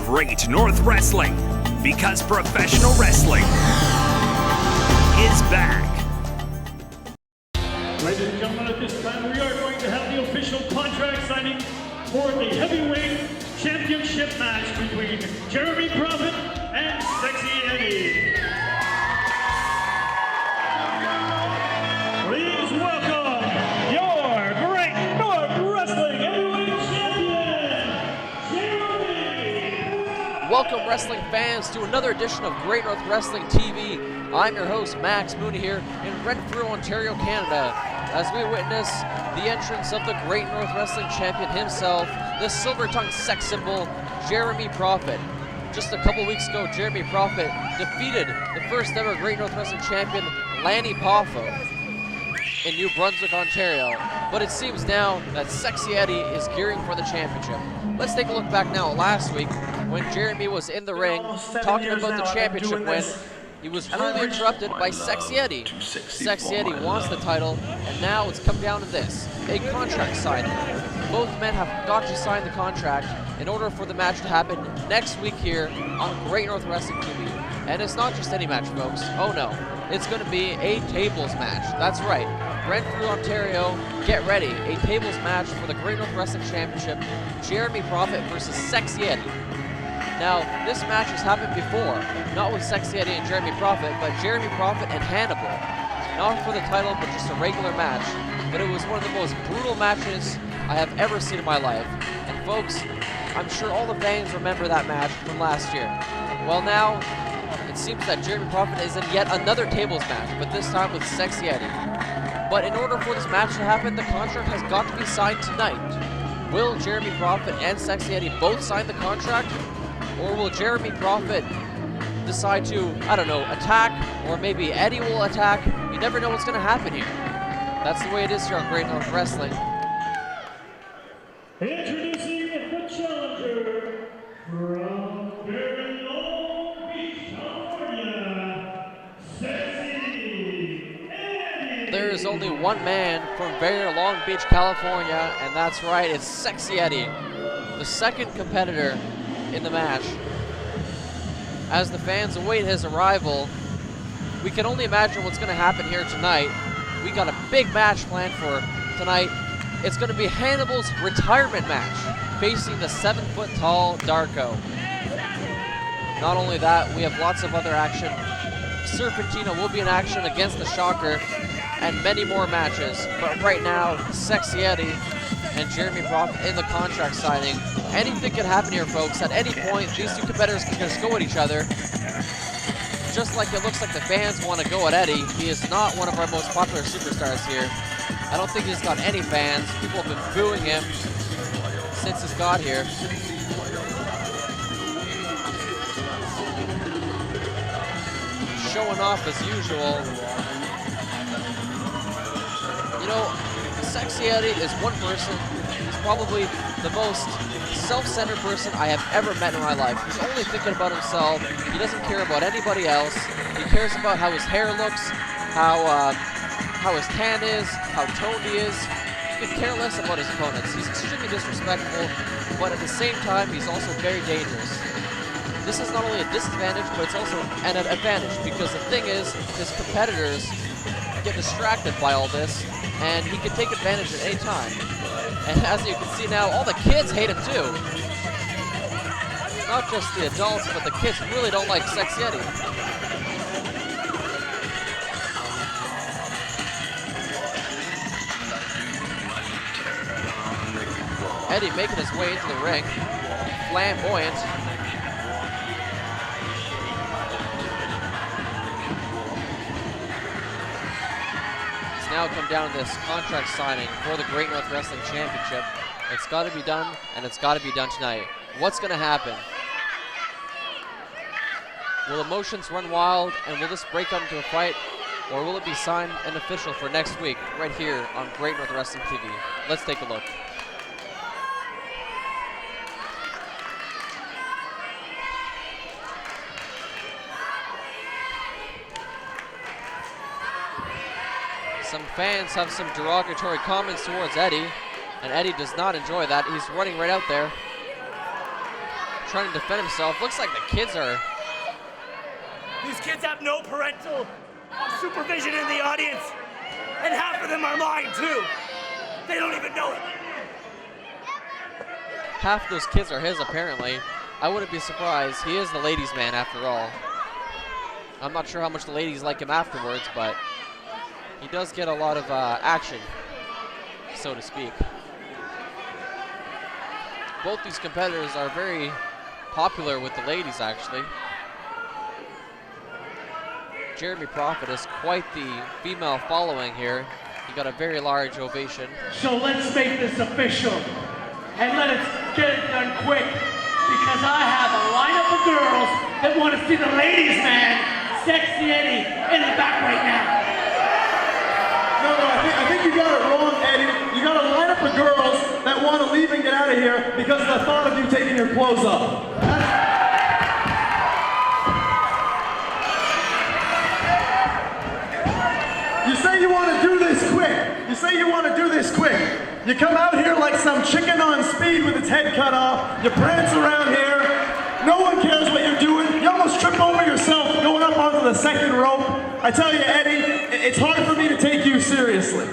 Great North Wrestling, because professional wrestling is back. Ladies and gentlemen, at this time we are going to have the official contract signing for the heavyweight championship match between Jeremy Prophet and Sexy Eddie. Please welcome your Great North Wrestling heavyweight champion, Jeremy. Welcome, wrestling fans, to another edition of Great North Wrestling TV. I'm your host, Max Mooney, here in Renfrew, Ontario, Canada, as we witness the entrance of the Great North Wrestling champion himself, the silver-tongued sex symbol, Jeremy Prophet. Just a couple weeks ago, Jeremy Prophet defeated the first ever Great North Wrestling champion, Lanny Poffo, in New Brunswick, Ontario. But it seems now that Sexy Eddie is gearing for the championship. Let's take a look back now at last week when Jeremy was in the ring talking about the championship win. He was rudely interrupted by Sexy Eddie. Sexy Eddie wants the title, and now it's come down to this, a contract signing. Both men have got to sign the contract in order for the match to happen next week here on Great North Wrestling TV. And it's not just any match, folks. Oh no, it's going to be a tables match. That's right. Renfrew, Ontario, get ready. A tables match for the Great North Wrestling Championship, Jeremy Prophet versus Sexy Eddie. Now, this match has happened before, not with Sexy Eddie and Jeremy Prophet, but Jeremy Prophet and Hannibal. Not for the title, but just a regular match. But it was one of the most brutal matches I have ever seen in my life. And folks, I'm sure all the fans remember that match from last year. Well, now, it seems that Jeremy Prophet is in yet another tables match, but this time with Sexy Eddie. But in order for this match to happen, the contract has got to be signed tonight. Will Jeremy Prophet and Sexy Eddie both sign the contract? Or will Jeremy Prophet decide to, I don't know, attack, or maybe Eddie will attack? You never know what's going to happen here. That's the way it is here on Great North Wrestling. Introducing the challenger from very Long Beach, California, Sexy Eddie. There is only one man from very Long Beach, California, and that's right, it's Sexy Eddie, the second competitor in the match. As the fans await his arrival, we can only imagine what's going to happen here tonight. We got a big match planned for tonight. It's going to be Hannibal's retirement match, facing the 7-foot-tall Darko. Not only that, we have lots of other action. Serpentina will be in action against the Shocker, and many more matches. But right now, Sexy Eddie and Jeremy Prophet in the contract signing. Anything can happen here, folks. At any point, these two competitors can just go at each other. Just like it looks like the fans want to go at Eddie, he is not one of our most popular superstars here. I don't think he's got any fans. People have been booing him since he's got here. Showing off as usual. You know, Sexy Eddie is one person. He's probably the most self-centered person I have ever met in my life. He's only thinking about himself. He doesn't care about anybody else. He cares about how his hair looks, how his tan is, how toned he is. He could care less about his opponents. He's extremely disrespectful, but at the same time, he's also very dangerous. This is not only a disadvantage, but it's also an advantage, because the thing is, his competitors get distracted by all this, and he can take advantage at any time. And as you can see now, all the kids hate him too. Not just the adults, but the kids really don't like Sexy Eddie. Eddie making his way into the ring, flamboyant. It's now come down to this contract signing for the Great North Wrestling Championship. It's got to be done, and it's got to be done tonight. What's going to happen? Will emotions run wild, and will this break out into a fight, or will it be signed and official for next week, right here on Great North Wrestling TV? Let's take a look. Some fans have some derogatory comments towards Eddie, and Eddie does not enjoy that. He's running right out there. trying to defend himself. Looks like the kids are... These kids have no parental supervision in the audience, and half of them are lying too. They don't even know it. Half those kids are his, apparently. I wouldn't be surprised. He is the ladies' man, after all. I'm not sure how much the ladies like him afterwards, but he does get a lot of action, so to speak. Both these competitors are very popular with the ladies, actually. Jeremy Prophet is quite the female following here. He got a very large ovation. So let's make this official, and let us get it done quick, because I have a lineup of girls that want to see the ladies' man, Sexy Eddie, in the back right now. No, I think you got it wrong, Eddie. You got a lineup of girls that want to leave and get out of here because of the thought of you taking your clothes off. You say you want to do this quick. You say you want to do this quick. You come out here like some chicken on speed with its head cut off. You prance around here. No one cares what you're doing. You almost trip over yourself going up onto the second rope. I tell you, Eddie, it's hard for me to take you seriously.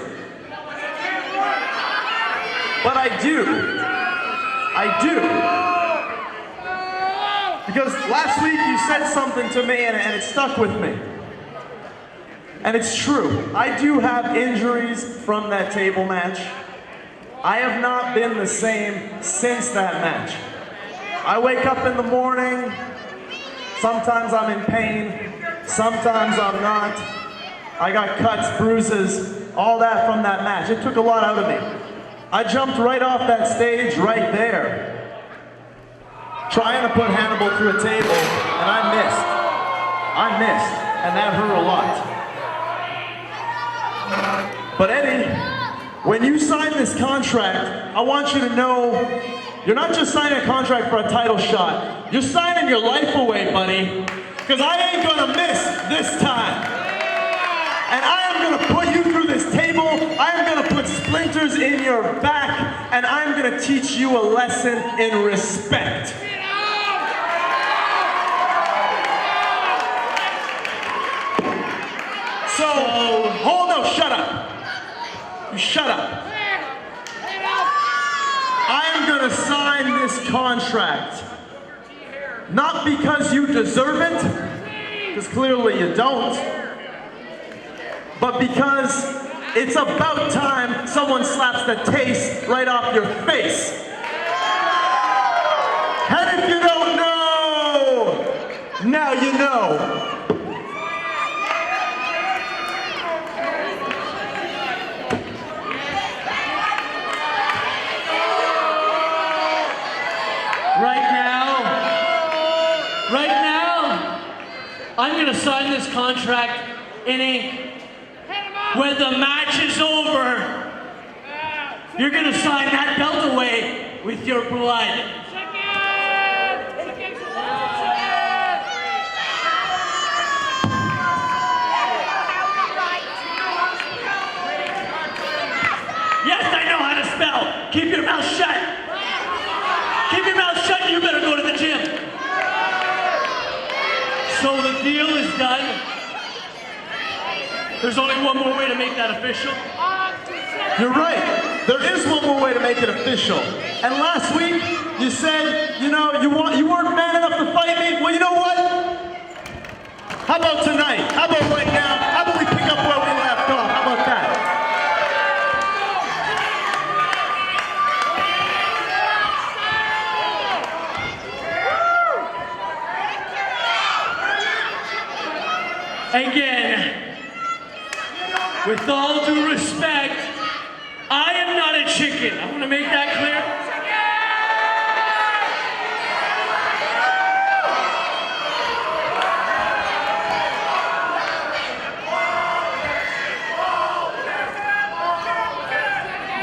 But I do. I do. Because last week you said something to me and it stuck with me. And it's true. I do have injuries from that table match. I have not been the same since that match. I wake up in the morning, sometimes I'm in pain, sometimes I'm not. I got cuts, bruises, all that from that match. It took a lot out of me. I jumped right off that stage right there, trying to put Hannibal through a table, and I missed. And that hurt a lot. But Eddie, when you sign this contract, I want you to know you're not just signing a contract for a title shot. You're signing your life away, buddy. Because I ain't gonna miss this time. And I am gonna put you through this table. I am gonna put splinters in your back. And I'm gonna teach you a lesson in respect. So, hold on, shut up. You shut up. I am gonna sign this contract. Not because you deserve it, because clearly you don't, but because it's about time someone slaps the taste right off your face. And if you don't know, now you know. I'm gonna sign this contract in ink. When the match is over, you're gonna sign that belt away with your blood. Yes, I know how to spell. Keep your mouth shut. Keep your mouth shut, you better go to the gym. So the deal is done. There's only one more way to make that official. You're right. There is one more way to make it official. And last week, you said, you weren't man enough to fight me. Well, you know what? How about tonight? How about right now? How about we pick up where we left off? How about that? Again, with all due respect, I am not a chicken. I want to make that clear.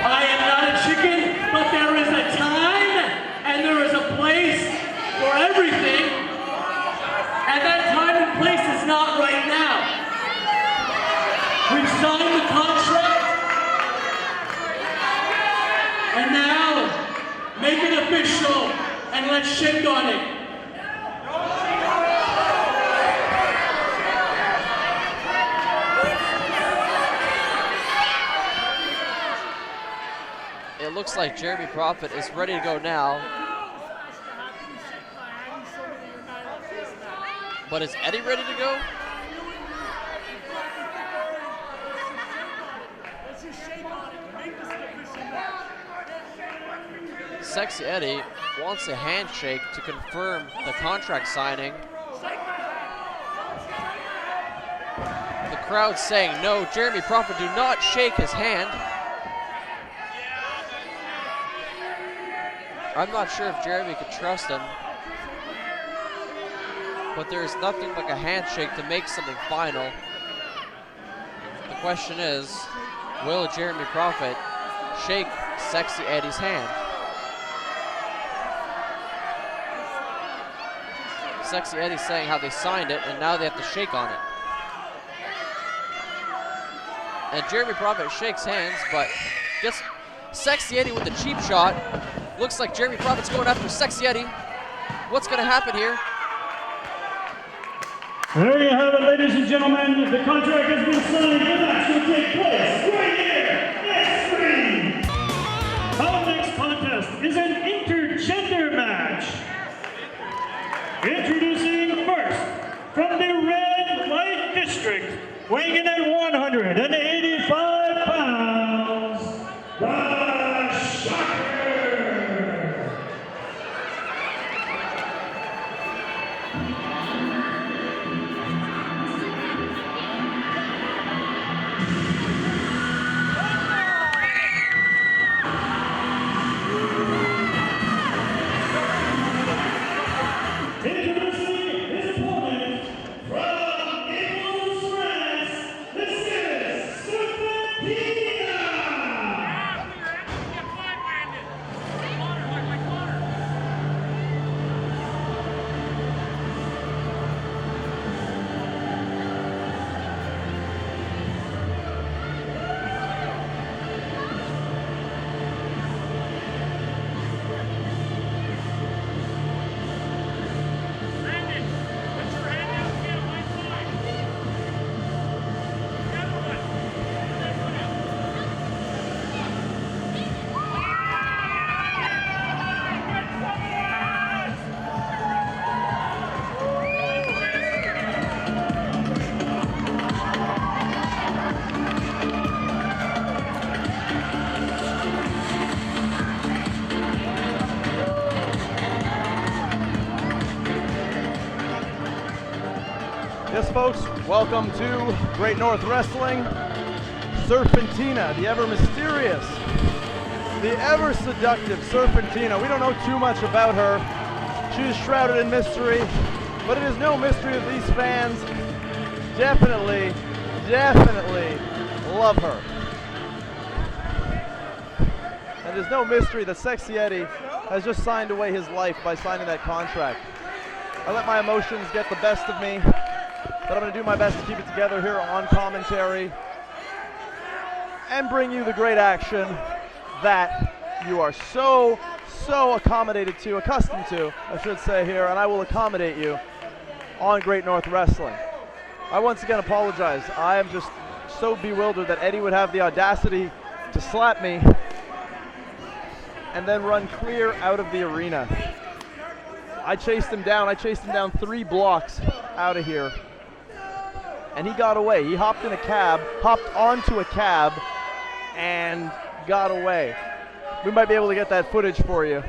I am not a chicken, but there is a time and there is a place for everything. And that time and place is not right now. We've signed the contract, and now, make it official. and let's shake on it. It looks like Jeremy Prophet is ready to go now. But is Eddie ready to go? Sexy Eddie wants a handshake to confirm the contract signing. The crowd's saying no, Jeremy Prophet, do not shake his hand. I'm not sure if Jeremy could trust him, but there's nothing like a handshake to make something final. The question is, will Jeremy Prophet shake Sexy Eddie's hand? Sexy Eddie's saying how they signed it, and now they have to shake on it. And Jeremy Prophet shakes hands, but gets Sexy Eddie with the cheap shot. Looks like Jeremy Prophet's going after Sexy Eddie. What's going to happen here? There you have it, ladies and gentlemen. The contract has been signed. The match will take place right here, next screen. Our next contest is an intergender match. Introducing first, from the red light district, weighing in at 185 pounds, the Shocker. Yes, folks, welcome to Great North Wrestling. Serpentina, the ever mysterious, the ever seductive Serpentina. We don't know too much about her. She is shrouded in mystery, but it is no mystery that these fans definitely love her. And there's no mystery that Sexy Eddie has just signed away his life by signing that contract. I let my emotions get the best of me, but I'm going to do my best to keep it together here on commentary and bring you the great action that you are so accustomed to, I should say here, and I will accommodate you on Great North Wrestling. I once again apologize. I am just so bewildered that Eddie would have the audacity to slap me and then run clear out of the arena. I chased him down 3 blocks out of here, and he got away. He hopped onto a cab and got away. We might be able to get that footage for you,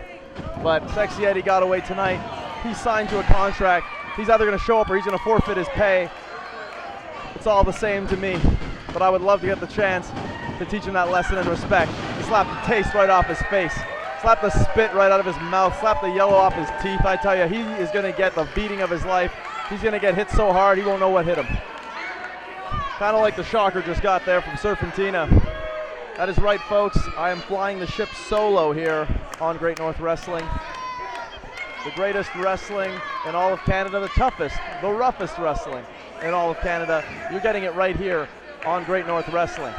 but Sexy Eddie got away tonight. He's signed to a contract. He's either going to show up or he's going to forfeit his pay. It's all the same to me, but I would love to get the chance to teach him that lesson in respect. To slap the taste right off his face, slap the spit right out of his mouth, slap the yellow off his teeth. I tell you, he is going to get the beating of his life. He's going to get hit so hard he won't know what hit him. Kind of like the Shocker just got there from Serpentina. That is right, folks. I am flying the ship solo here on Great North Wrestling. The greatest wrestling in all of Canada, the toughest, the roughest wrestling in all of Canada. You're getting it right here on Great North Wrestling.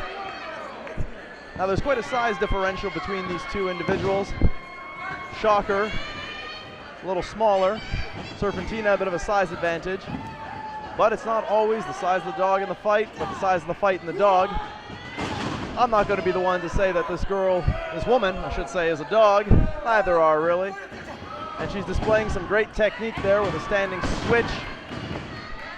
Now, there's quite a size differential between these two individuals. Shocker a little smaller. Serpentina a bit of a size advantage. But it's not always the size of the dog in the fight, but the size of the fight in the dog. I'm not going to be the one to say that this woman, I should say, is a dog. Neither are really. And she's displaying some great technique there with a standing switch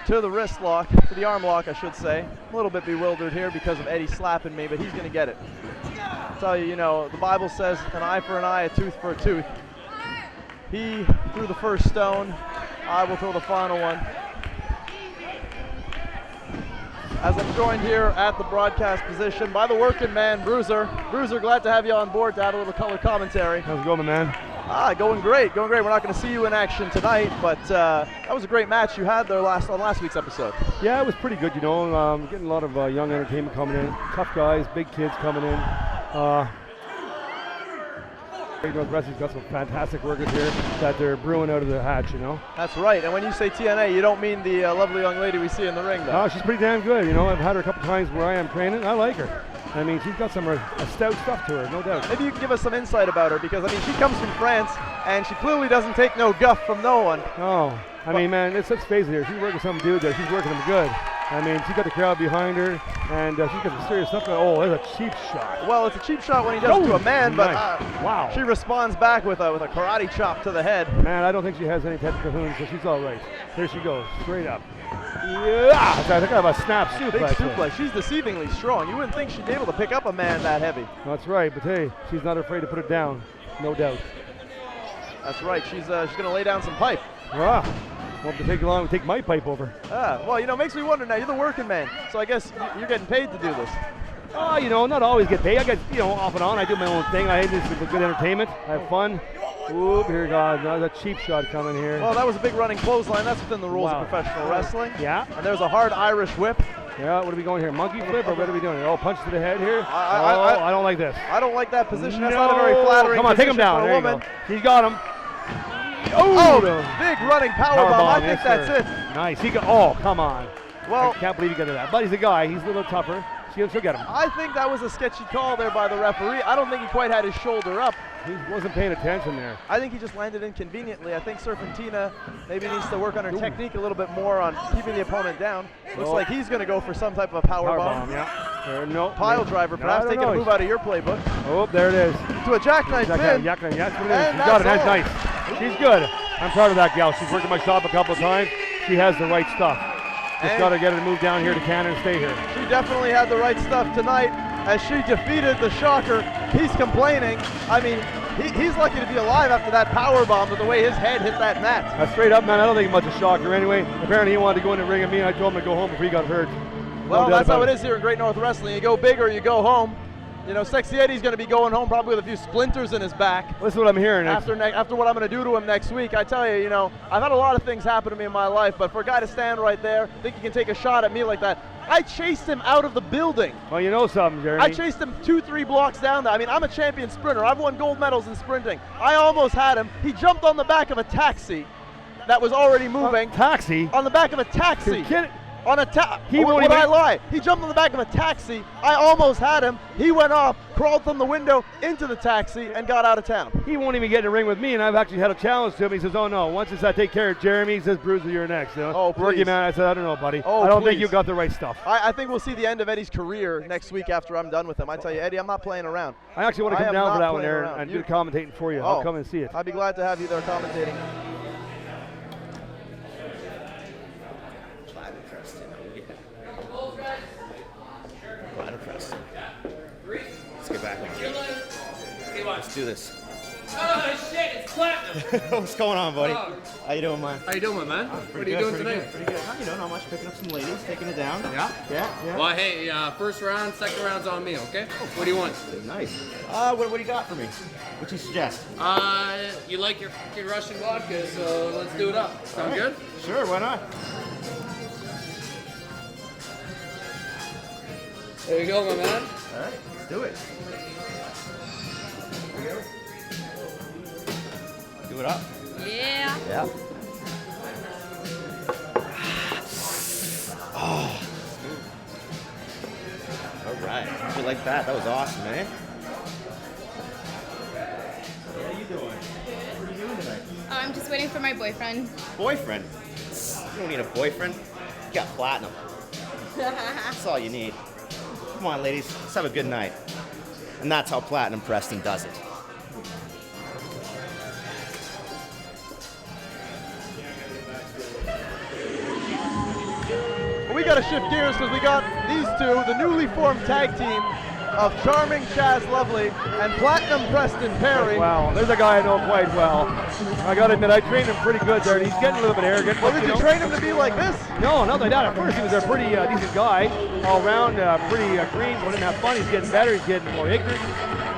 to the wrist lock, to the arm lock, I should say. A little bit bewildered here because of Eddie slapping me, but he's going to get it. I'll tell you, the Bible says an eye for an eye, a tooth for a tooth. He threw the first stone. I will throw the final one. As I'm joined here at the broadcast position by the working man, Bruiser. Bruiser, glad to have you on board to add a little color commentary. How's it going, man? Going great, going great. We're not going to see you in action tonight, but that was a great match you had there on last week's episode. Yeah, it was pretty good, getting a lot of young entertainment coming in. Tough guys, big kids coming in. Great North Wrestling's got some fantastic workers here that they're brewing out of the hatch, That's right, and when you say TNA, you don't mean the lovely young lady we see in the ring, though. Oh, she's pretty damn good, I've had her a couple times where I am training. I like her. I mean, she's got some stout stuff to her, no doubt. Maybe you can give us some insight about her, because, she comes from France, and she clearly doesn't take no guff from no one. No. I mean, man, let's face it here. She's working some dude there. She's working him good. I mean, she's got the crowd behind her, and she's got some serious stuff. Oh, there's a cheap shot. Well, it's a cheap shot when he does it to a man, but wow. She responds back with a karate chop to the head. Man, I don't think she has any technical hoons, so she's all right. Here she goes, straight up. Yeah, it's kind of a snap suplex. Big suplex. She's deceivingly strong. You wouldn't think she'd be able to pick up a man that heavy. That's right, but hey, she's not afraid to put it down, no doubt. That's right. She's going to lay down some pipe. Ah. Won't take long to take my pipe over. Well, it makes me wonder now. You're the working man, so I guess you're getting paid to do this. Not always get paid. I get, off and on. I do my own thing. I do some good entertainment. I have fun. Oop, here God, another cheap shot coming here. Well, that was a big running clothesline. That's within the rules of professional wrestling. Yeah. And there's a hard Irish whip. Yeah, what are we going here? Monkey flip, or what are we doing here? Oh, punch to the head here. I don't like this. I don't like that position. That's not a very flattering Come on, take him down. for a woman. He's got him. Oh, big running powerbomb. I think that's it. Nice. Oh, come on. Well, I can't believe he got to that. But he's a guy. He's a little tougher. She'll get him. I think that was a sketchy call there by the referee. I don't think he quite had his shoulder up. He wasn't paying attention there. I think he just landed inconveniently. I think Serpentina maybe needs to work on her technique a little bit more on keeping the opponent down. Looks like he's going to go for some type of a power bomb. Yeah. Pile driver, perhaps taking a move out of your playbook. Oh, there it is. To a jackknife pin. Jackknife, that's what it is. She's got it. That's nice. She's good. I'm proud of that gal. She's worked my shop a couple of times. She has the right stuff. Just got to get her to move down here to Canada and stay here. She definitely had the right stuff tonight as she defeated the Shocker. He's complaining. I mean, he's lucky to be alive after that power bomb with the way his head hit that mat. Straight up, man, I don't think much of Shocker anyway. Apparently he wanted to go in the ring at me, and I told him to go home before he got hurt. Well, that's how it is here in Great North Wrestling. You go big or you go home. Sexy Eddie's going to be going home probably with a few splinters in his back. This is what I'm hearing. After what I'm going to do to him next week. I tell you, I've had a lot of things happen to me in my life, but for a guy to stand right there, think he can take a shot at me like that. I chased him out of the building. Well, you know something, Jeremy. I chased him 2-3 blocks down there. I mean, I'm a champion sprinter. I've won gold medals in sprinting. I almost had him. He jumped on the back of a taxi that was already moving. Taxi? On the back of a taxi. You're kidding? On a would I lie? He jumped on the back of a taxi. I almost had him. He went off, crawled from the window into the taxi, and got out of town. He won't even get in the ring with me, and I've actually had a challenge to him. He says, oh no, once I take care of Jeremy, he says, Bruiser, you're next. Oh, please. Working man, I said, I don't know, buddy. Oh, I don't think you got the right stuff. I think we'll see the end of Eddie's career next week after I'm done with him. I tell you, Eddie, I'm not playing around. I actually want to come down for that one there and do the commentating for you. I'll come and see it. I'd be glad to have you there commentating. Let's get back on it. Let's do this. Oh shit, it's platinum! What's going on, buddy? Oh. How you doing, man? How you doing, man? What are you doing today? Pretty good. Not much. Picking up some ladies, taking it down. Yeah? Yeah. Well, hey, first round, second round's on me, okay? What do you want? Nice. What do you got for me? What you suggest? You like your fucking Russian vodka, so let's do it up. Sound right. good? Sure, why not? There you go, my man. All right, let's do it. Here we go. Do it up. Yeah. Yeah. Oh. All right. How'd you like that? That was awesome, man. How you doing? What are you doing tonight? I'm I'm just waiting for my boyfriend. Boyfriend? You don't need a boyfriend. You got platinum. That's all you need. Come on, ladies. Let's have a good night. And that's how Platinum Preston does it. We got to shift gears because we got these two, the newly formed tag team of Charming Chaz Lovely and Platinum Preston Perry. Wow, there's a guy I know quite well. I gotta admit, I trained him pretty good there. He's getting a little bit arrogant. Well, but, did you train him to be like this? No, not like that. At first, he was a pretty decent guy, all around, pretty green. But didn't have fun. He's getting better. He's getting more ignorant.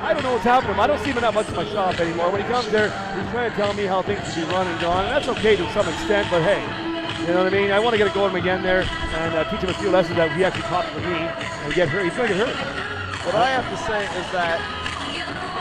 I don't know what's happening to him. I don't see him that much in my shop anymore. When he comes there, he's trying to tell me how things should be run and gone, and that's okay to some extent. But hey, you know what I mean? I want to get a go at him again there and teach him a few lessons that he actually taught for me and get hurt. He's going to get hurt. What I have to say is that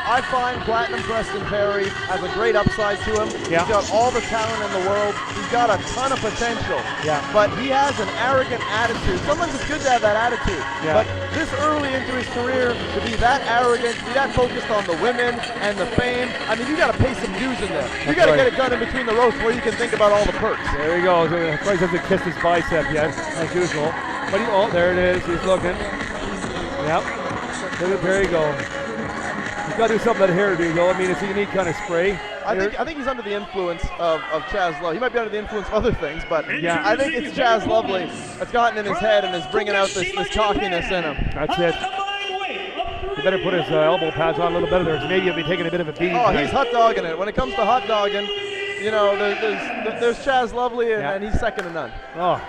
I find Platinum Preston Perry has a great upside to him. Yeah. He's got all the talent in the world. He's got a ton of potential. Yeah. But he has an arrogant attitude. Sometimes it's good to have that attitude. Yeah. But this early into his career, to be that arrogant, to be that focused on the women and the fame, I mean, you got to pay some dues in there. You got to get it done in between the ropes where you can think about all the perks. There he goes. Price hasn't kissed his bicep yet, as usual. But oh, there it is. He's looking. Yep. Look at Perry go. He's got to do something with that hairdo, though. I mean, it's a unique kind of spray. I think he's under the influence of Chaz Lovely. He might be under the influence of other things, but yeah. I think it's Chaz Lovely that's gotten in his head and is bringing out this cockiness in him. That's it. He better put his elbow pads on a little better there, so maybe he'll be taking a bit of a beating. Oh, tonight. he's hot dogging it. When it comes to hot dogging, you know, there's Chaz Lovely and he's second to none. Oh.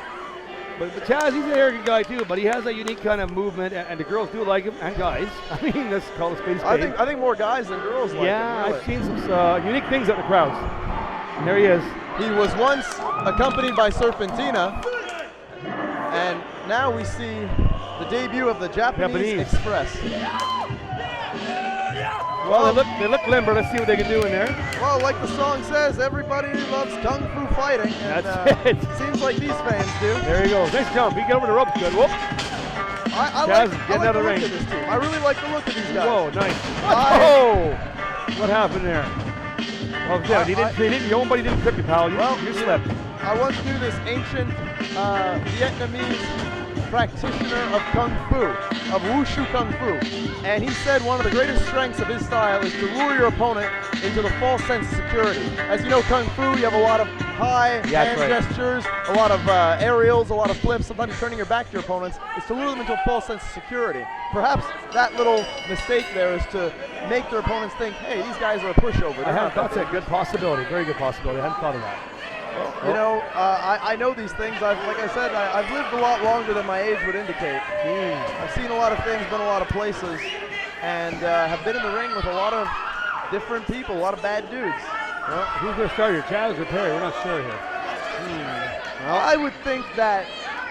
But Chaz, he's an arrogant guy too, but he has a unique kind of movement, and the girls do like him, and guys. I mean, let's call it space. I think more guys than girls like him. Yeah, really. I've seen some unique things at the crowds. And there he is. He was once accompanied by Serpentina, and now we see the debut of the Japanese Express. Well, they look limber. Let's see what they can do in there. Well, like the song says, everybody loves kung fu fighting. And, that's it. Seems like these fans do. There he goes. Nice jump. He got over the ropes good. Whoop. I like the look of this team. I really like the look of these guys. Whoa, nice. Oh! What happened there? Oh, yeah, he didn't. Nobody didn't trip you, pal. You slipped. I once knew this ancient Vietnamese practitioner of Kung Fu, of Wushu Kung Fu. And he said one of the greatest strengths of his style is to lure your opponent into the false sense of security. As you know, Kung Fu, you have a lot of high hand gestures, a lot of aerials, a lot of flips, sometimes turning your back to your opponents. It's to lure them into a false sense of security. Perhaps that little mistake there is to make their opponents think, hey, these guys are a pushover. That's a good possibility, very good possibility. I hadn't thought of that. You know, I know these things. Like I said, I've lived a lot longer than my age would indicate. I've seen a lot of things, been a lot of places, and have been in the ring with a lot of different people, a lot of bad dudes. Well, who's going to start here, Chaz or Perry? We're not sure here. Well, I would think that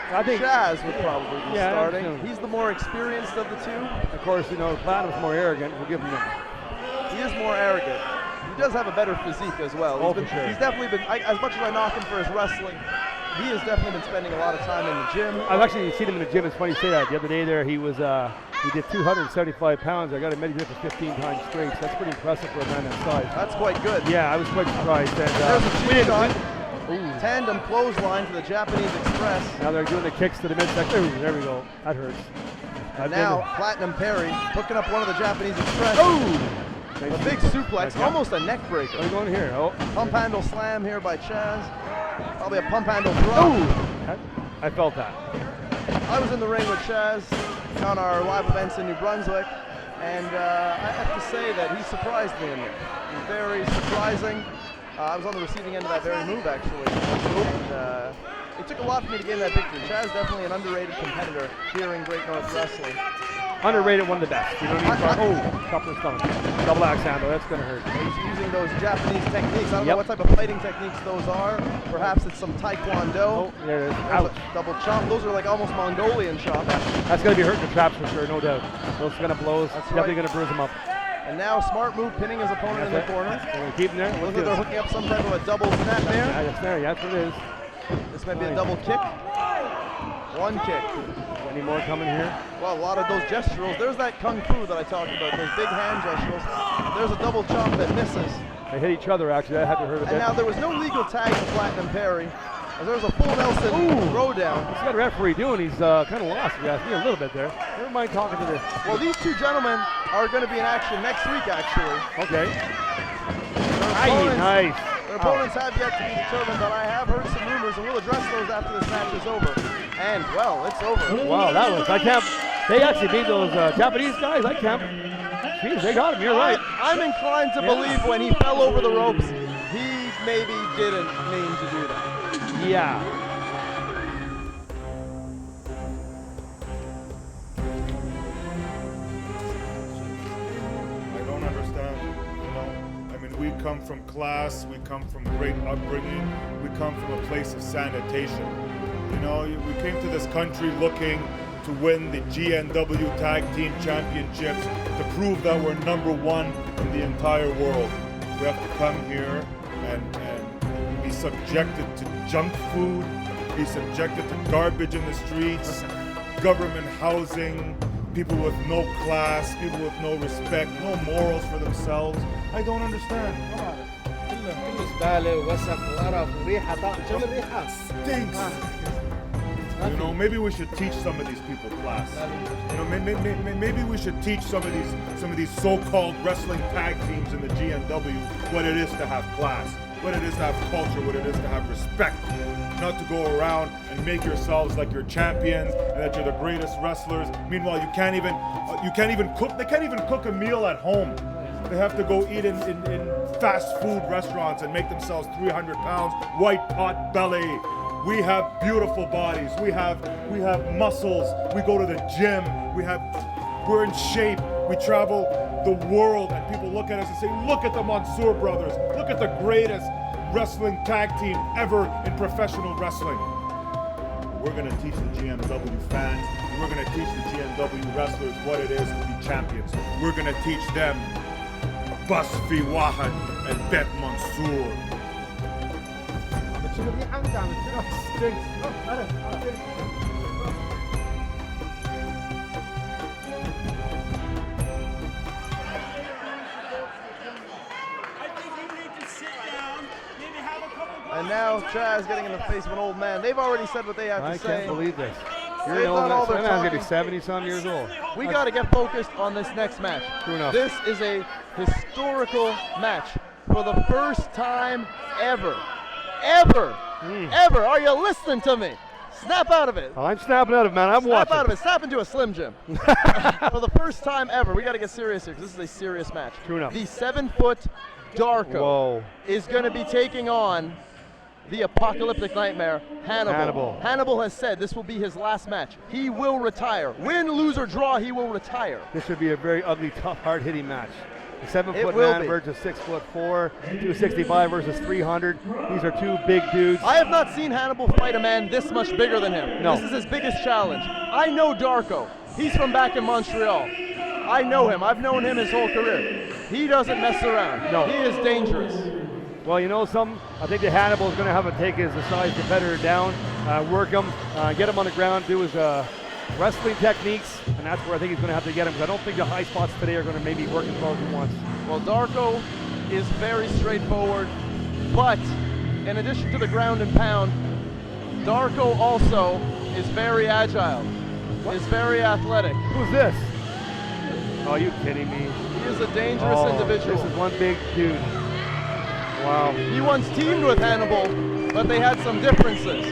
Chaz would probably be starting. He's the more experienced of the two. Of course, you know, Platinum's more arrogant. We'll give him that. He is more arrogant. He does have a better physique as well. He's definitely been, as much as I knock him for his wrestling, he has definitely been spending a lot of time in the gym. I've actually seen him in the gym. It's funny you say that. The other day there, he did 275 pounds. I got him meditated for 15 times straight. So that's pretty impressive for a man that size. That's quite good. Yeah, I was quite surprised. And, there's a cheap shot. Tandem clothesline to the Japanese Express. Now they're doing the kicks to the midsection. Ooh, there we go. That hurts. And now Platinum Perry hooking up one of the Japanese Express. Oh! A big suplex, almost a neck breaker. We're going here. Oh. Pump handle slam here by Chaz. Probably a pump handle drop. Oh! I felt that. I was in the ring with Chaz on our live events in New Brunswick, and I have to say that he surprised me in there. He's very surprising. I was on the receiving end of that very move, actually. And, it took a lot for me to gain that victory. Chaz definitely an underrated competitor here in Great North Wrestling. Underrated, one of the best. You know what I mean? Top of the stomach. Double axe handle, that's going to hurt. He's using those Japanese techniques. I don't know what type of fighting techniques those are. Perhaps it's some Taekwondo. Oh, there it is. Ouch. Double chop. Those are like almost Mongolian chops. That's going to be hurting the traps for sure, no doubt. Those kind of blows, definitely going to bruise him up. And now smart move, pinning his opponent in the corner. They're keep him there. Looks like they're hooking up some type of a double snap there. Yeah, that's there. Yeah, that's what it is. This might be a double kick. One kick. Any more coming here? Well, a lot of those gesturals. There's that kung fu that I talked about, those big hand gesturals. There's a double chop that misses. They hit each other, actually. I haven't heard of And that. now there was no legal tag to Platinum Perry, as there was a full Nelson throwdown. What's that referee doing? He's kind of lost, if you ask me, a little bit there. Never mind talking to the... Well, these two gentlemen are going to be in action next week, actually. Okay. Nice. Their opponents have yet to be determined, but I have heard some rumors, and we'll address those after this match is over. And, well, it's over. Wow, that was... I can't... They actually beat those Japanese guys. I can't... Jeez, they got him. You're right. I'm inclined to believe when he fell over the ropes, he maybe didn't mean to do that. Yeah. I don't understand, you know. I mean, we come from class, we come from great upbringing, we come from a place of sanitation. You know, we came to this country looking to win the GNW Tag Team Championships, to prove that we're #1 in the entire world. We have to come here and be subjected to junk food, be subjected to garbage in the streets, government housing, people with no class, people with no respect, no morals for themselves. I don't understand. Stinks. You know, maybe we should teach some of these people class. You know, maybe we should teach some of these so-called wrestling tag teams in the GNW what it is to have class, what it is to have culture, what it is to have respect. Not to go around and make yourselves like you're champions and that you're the greatest wrestlers. Meanwhile, you can't even cook. They can't even cook a meal at home. They have to go eat in fast food restaurants and make themselves 300 pounds, white pot belly. We have beautiful bodies. We have muscles. We go to the gym. We're in shape. We travel the world, and people look at us and say, "Look at the Mansour brothers. Look at the greatest wrestling tag team ever in professional wrestling." We're gonna teach the GMW fans, and we're gonna teach the GMW wrestlers what it is to be champions. We're gonna teach them Basfi Wahan and Bet Mansour. And now Chaz getting in the face of an old man. They've already said what they have to say. I can't believe this. They've done all their That man's talking. gonna be 70-some years old. We got to get focused on this next match. True enough. This is a historical match for the first time ever. Ever. Are you listening to me? Snap out of it. I'm snapping out of it, man. I'm Snap watching. out of it. Snap into a Slim Jim. For the first time ever, we got to get serious here because this is a serious match. True enough. The 7-foot Darko is going to be taking on the apocalyptic nightmare, Hannibal. Hannibal has said this will be his last match. He will retire. Win, lose, or draw, he will retire. This should be a very ugly, tough, hard-hitting match. The 7-foot will man be. versus 6'4", 265 versus 300. These are two big dudes. I have not seen Hannibal fight a man this much bigger than him. No. This is his biggest challenge. I know Darko. He's from back in Montreal. I know him. I've known him his whole career. He doesn't mess around. No. He is dangerous. Well, you know something? I think that Hannibal is going to have to take his size competitor down, work him, get him on the ground, do his wrestling techniques, and that's where I think he's going to have to get him, because I don't think the high spots today are going to maybe work as well as he wants. Well, Darko is very straightforward, but in addition to the ground and pound, Darko also is very agile, is very athletic. Who's this? Oh, are you kidding me? He is a dangerous individual. This is one big dude. Wow. He once teamed with Hannibal, but they had some differences.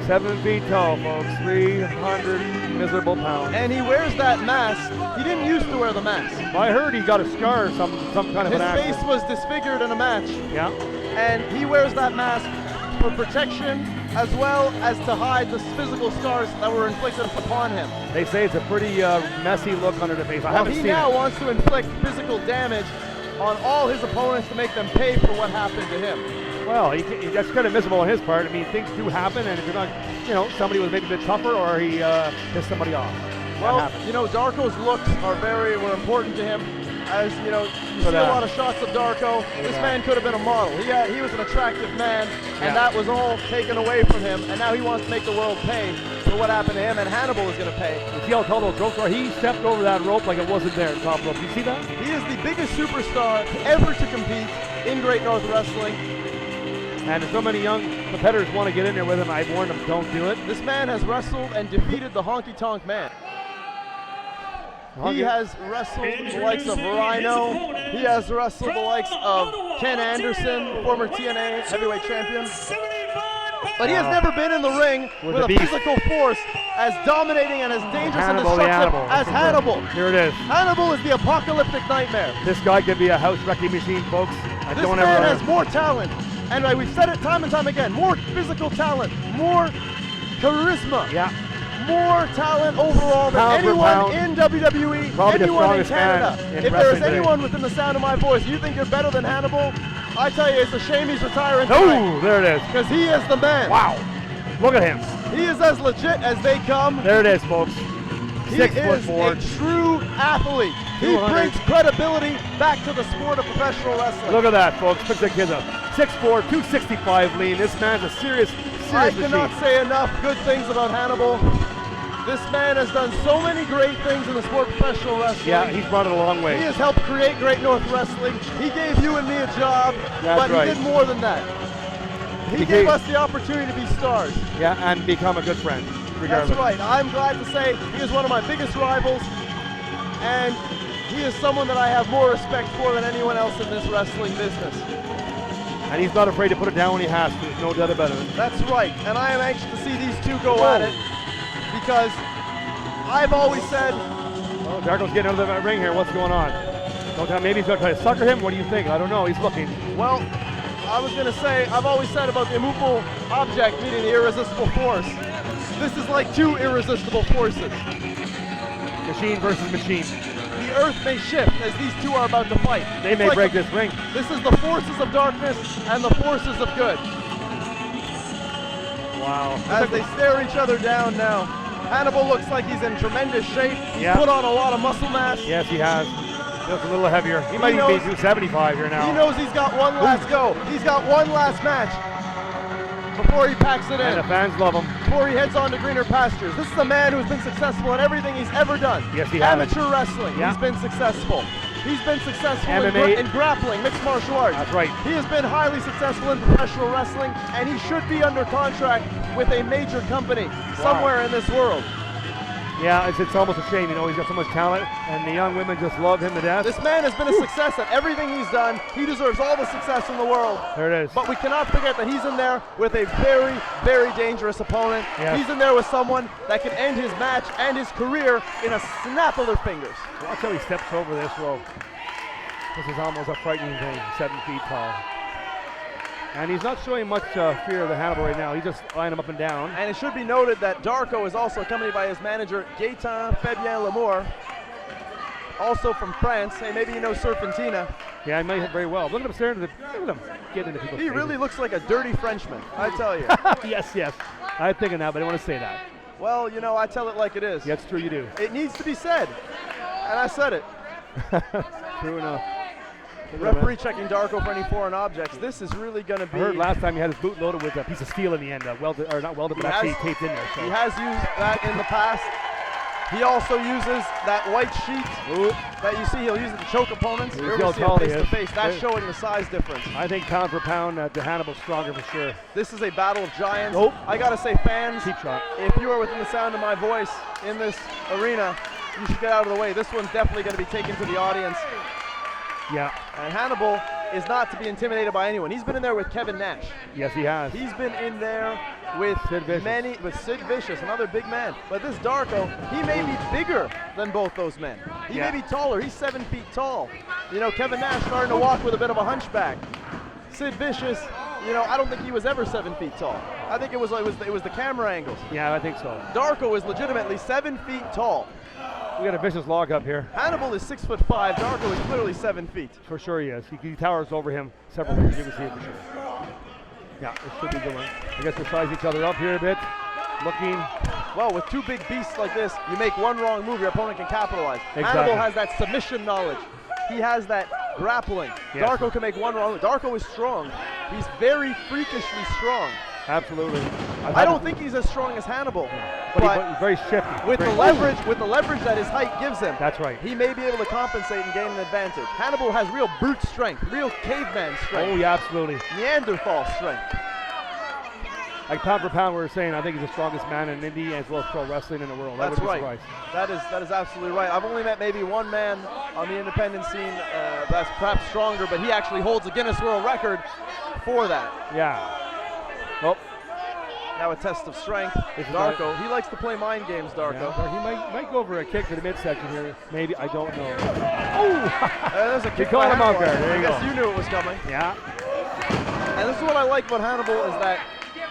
7 feet tall, folks, 300 miserable pounds. And he wears that mask. He didn't used to wear the mask. I heard he got a scar or some kind of His an accident. face was disfigured in a match. Yeah. And he wears that mask for protection as well as to hide the physical scars that were inflicted upon him. They say it's a pretty messy look under the face. I haven't seen He now it. wants to inflict physical damage on all his opponents to make them pay for what happened to him. Well, that's kind of miserable on his part. I mean, things do happen, and if you're not, you know, somebody was maybe a bit tougher, or he pissed somebody off. Well, you know, Darko's looks were important to him. As you know, you see a lot of shots of Darko. This man could have been a model. He was an attractive man, and that was all taken away from him. And now he wants to make the world pay for what happened to him, and Hannibal is going to pay. You see how tall those ropes are? He stepped over that rope like it wasn't there, top rope. You see that? He is the biggest superstar ever to compete in Great North Wrestling. And so many young competitors want to get in there with him. I've warned them, don't do it. This man has wrestled and defeated the Honky Tonk Man. He has wrestled the likes of Rhino. He has wrestled the likes of Ken Anderson, former TNA heavyweight champion. But he has never been in the ring with a physical force as dominating and as dangerous and destructive as Hannibal. Here it is. Hannibal is the apocalyptic nightmare. This guy could be a house wrecking machine, folks. This man has more talent. And we've said it time and time again. More physical talent. More charisma. Yeah. More talent overall than anyone in WWE, probably anyone in Canada. If there's anyone today. within the sound of my voice, you think you're better than Hannibal, I tell you, it's a shame he's retiring Oh, tonight. there it is. Because he is the man. Wow. Look at him. He is as legit as they come. There it is, folks. He 6'4". is a true athlete. He brings credibility back to the sport of professional wrestling. Look at that, folks. Pick the kid up. 6'4", 265 lean. This man's a serious I machine. cannot say enough good things about Hannibal. This man has done so many great things in the sport of professional wrestling. Yeah, he's brought it a long way. He has helped create Great North Wrestling. He gave you and me a job, but right. he did more than that. He gave us the opportunity to be stars. Yeah, and become a good friend, regardless. That's right. I'm glad to say he is one of my biggest rivals, and he is someone that I have more respect for than anyone else in this wrestling business. And he's not afraid to put it down when he has to. There's no doubt about it. That's right. And I am anxious to see these two go at it, because I've always said... Oh, Darko's getting out of the ring here. What's going on? Don't tell, maybe he's going to try to sucker him. What do you think? I don't know. He's looking. Well, I was going to say, I've always said about the immovable object meeting the irresistible force. This is like two irresistible forces. Machine versus machine. The earth may shift as these two are about to fight. They may break this ring. This is the forces of darkness and the forces of good. Wow. As they stare each other down now. Hannibal looks like he's in tremendous shape. He's put on a lot of muscle mass. Yes, he has. Feels a little heavier. He might even be 275 here now. He knows he's got one last go. He's got one last match before he packs it in. And the fans love him. Before he heads on to greener pastures. This is a man who's been successful in everything he's ever done. Yes, he has. Amateur wrestling, he's been successful. He's been successful MMA. in grappling, mixed martial arts. That's right. He has been highly successful in professional wrestling, and he should be under contract with a major company somewhere in this world. Yeah, it's almost a shame, you know, he's got so much talent, and the young women just love him to death. This man has been a success at everything he's done. He deserves all the success in the world. There it is. But we cannot forget that he's in there with a very, very dangerous opponent. Yes. He's in there with someone that can end his match and his career in a snap of their fingers. Watch how he steps over this rope. This is almost a frightening thing, 7 feet tall. And he's not showing much fear of the Hannibal right now. He's just eyeing him up and down. And it should be noted that Darko is also accompanied by his manager, Gaetan Fabien Lamour, also from France. Hey, maybe you know Serpentina. Yeah, he might have very well. Look at him staring at look at him get into people's He faces. really looks like a dirty Frenchman, I tell you. Yes. I'm thinking that, but I don't want to say that. Well, you know, I tell it like it is. Yeah, it's true, you do. It needs to be said. And I said it. True enough. The referee checking Darko for any foreign objects. This is really going to be... I heard last time he had his boot loaded with a piece of steel in the end, welded, or not welded, but actually taped in there. So. He has used that in the past. He also uses that white sheet that you see. He'll use it to choke opponents. Here we see him face to face. That's showing the size difference. I think pound for pound, the Hannibal's stronger for sure. This is a battle of giants. I got to say, fans, if you are within the sound of my voice in this arena, you should get out of the way. This one's definitely going to be taken to the audience. Yeah. And Hannibal is not to be intimidated by anyone. He's been in there with Kevin Nash. Yes, he has. He's been in there with Sid Vicious, another big man. But this Darko, he may be bigger than both those men. He may be taller. He's 7 feet tall. You know, Kevin Nash starting to walk with a bit of a hunchback. Sid Vicious, you know, I don't think he was ever 7 feet tall. I think it was the camera angles. Yeah, I think so. Darko is legitimately 7 feet tall. We got a vicious log up here. Hannibal is 6'5". Darko is clearly 7 feet. For sure he is. He towers over him several meters. You can see it for sure. Yeah, it should be good one. I guess we'll size each other up here a bit. Looking. Well, with two big beasts like this, you make one wrong move, your opponent can capitalize. Exactly. Hannibal has that submission knowledge. He has that grappling. Yes. Darko can make one wrong move. Darko is strong. He's very freakishly strong. Absolutely. I don't think he's as strong as Hannibal, but he's very shifty. With Very- the leverage that his height gives him, That's right. he may be able to compensate and gain an advantage. Hannibal has real brute strength, real caveman strength, Oh, yeah, absolutely. Neanderthal strength. Like pound for pound, we were saying, I think he's the strongest man in indie as well as pro wrestling in the world. That's right. Surprised. That is absolutely right. I've only met maybe one man on the independent scene that's perhaps stronger, but he actually holds a Guinness World Record for that. Yeah. Oh, Now a test of strength. This is Darko. He likes to play mind games, Darko. yeah. He might go for a kick to the midsection here. Maybe, I don't know. Oh! There's a kick caught by him out Hannibal. there. There I you guess go. you knew it was coming. Yeah. And this is what I like about Hannibal is that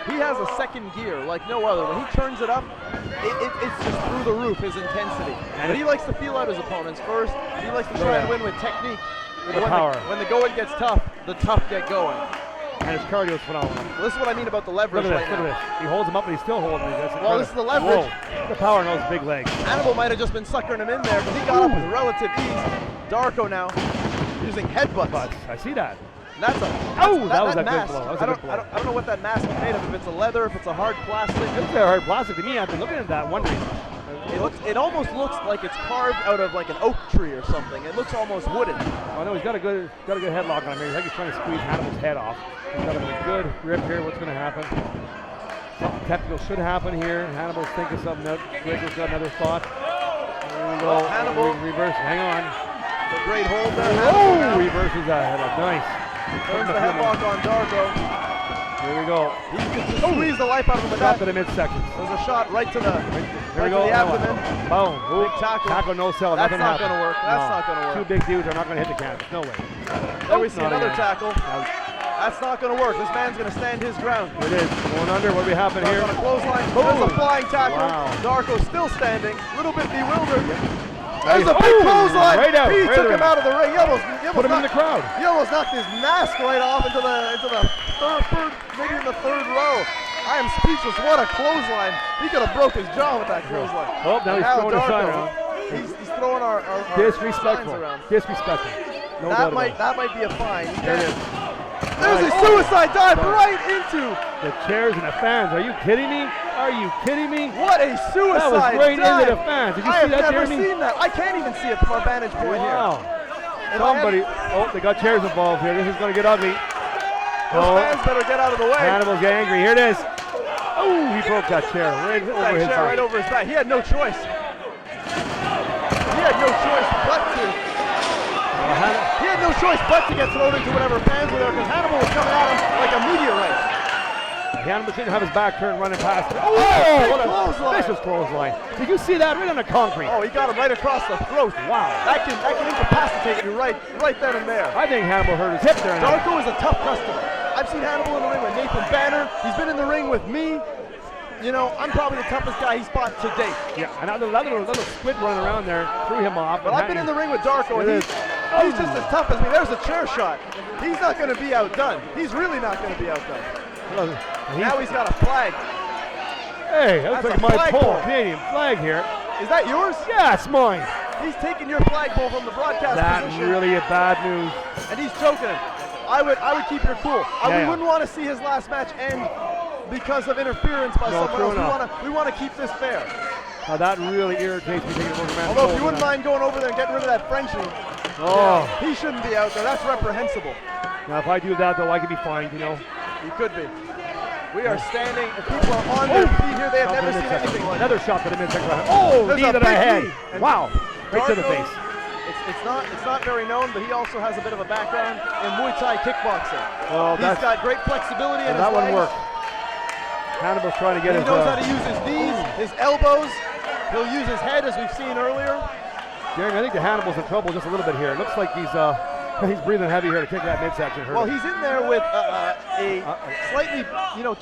he has a second gear like no other. When he turns it up, it's just through the roof, his intensity. But he likes to feel out his opponents first. He likes to try and win with technique. With power. When the going gets tough, the tough get going. And his cardio is phenomenal. Well, this is what I mean about the leverage Look at right this, now. look at this. He holds him up and he's still holding him. That's Well, this is the leverage. Whoa. The power in those big legs. Hannibal might have just been suckering him in there, but he got up with relative ease. Darko now using headbutts. I see that. And that's a That was a good mask. blow. That was a good blow. I don't know what that mask is made of. If it's a leather, if it's a hard plastic. It's a hard plastic to me. I've been looking at that, wondering. It almost looks like it's carved out of like an oak tree or something. It looks almost wooden. Oh no, he's got a good headlock on him here. He's like he's trying to squeeze Hannibal's head off. He's got a good grip here. What's going to happen? Something technical should happen here. Hannibal's thinking something out. Gregor's got another thought. There we go. Hannibal. Reverse. Hang on. The great hold there. Oh, reverses that headlock. Nice. Turns the headlock on Darko. Here we go. He can just squeeze the life out of him with Drop that. to the midsection. There's a shot right to the, Here we right go. to the abdomen. Boom. Big tackle. Tackle, no sell. That's Nothing not happened. gonna work. That's not gonna work. Two big dudes are not going to hit the canvas. No way. There we see Not another again. tackle. Out. That's not going to work. This man's going to stand his ground. It is. Going under. What do we happen here? On a clothesline. There's a Boom. flying tackle. Wow. Darko still standing. A little bit bewildered. Nice. There's a big Oh, clothesline. right out, He right took out. him out of the ring. He almost Put him in the crowd. He almost knocked his mask right off into the third, maybe in the third row. I am speechless. What a clothesline. He could have broke his jaw with that clothesline. Oh, now he's throwing his sign Darko, around. He's throwing our Disrespectful. signs around. Disrespectful. No doubt about it. That might be a fine. There it is. There's a suicide dive right into. The chairs and the fans. Are you kidding me? Are you kidding me? What a suicide That was right dive. into the fans. Did you I see have that, never Jeremy? seen that. I can't even see it from our vantage point Wow. here. Somebody. Oh, they got chairs involved here. This is going to get ugly. Those fans better get out of the way. Hannibal's getting angry. Here it is. Oh, he broke that chair right That over his chair right back. over his back. He had no choice. He had no choice but to. He had no choice but to get thrown into whatever fans were there because Hannibal was coming at him like a meteorite. Hannibal didn't have his back turned running past him. Oh, what a clothesline. vicious clothesline. Did you see that right on the concrete? Oh, he got him right across the throat. Wow. That can incapacitate you right then and there. I think Hannibal hurt his hip there. Darko is a tough customer. I've seen Hannibal in the ring with Nathan Banner. He's been in the ring with me. You know, I'm probably the toughest guy he's fought to date. Yeah, and that little squid running around there threw him off. But I've been in the ring with Darko, and he's just as tough as me. There's a chair shot. He's not going to be outdone. He's really not going to be outdone. Now he's got a flag. Hey, that looks That's like a my flagpole. pole. Canadian flag here. Is that yours? Yeah, it's mine. He's taking your flagpole from the broadcast That's position. really a bad news. And he's choking him. I would keep your cool. Yeah. We wouldn't want to see his last match end because of interference by No, someone true else. enough. We want to keep this fair. Now that really irritates me taking over man. Although if you wouldn't mind going over there and getting rid of that Frenchie, he shouldn't be out there. That's reprehensible. Now if I do that though, I could be fined, you know. He could be. We are standing, and people are on their feet here. They have never seen anything like Another shot to the midsection. Oh, There's knee a to the big head. knee. And Wow. Right to the Darko, face. It's not very known, but he also has a bit of a background in Muay Thai kickboxing. Well, He's got great flexibility in his that one legs. worked. Hannibal's trying to get He his. knows how to use his knees, his elbows. He'll use his head, as we've seen earlier. Jeremy, I think the Hannibal's in trouble just a little bit here. It looks like he's breathing heavy here to kick that midsection. Well, he's in there with a slightly,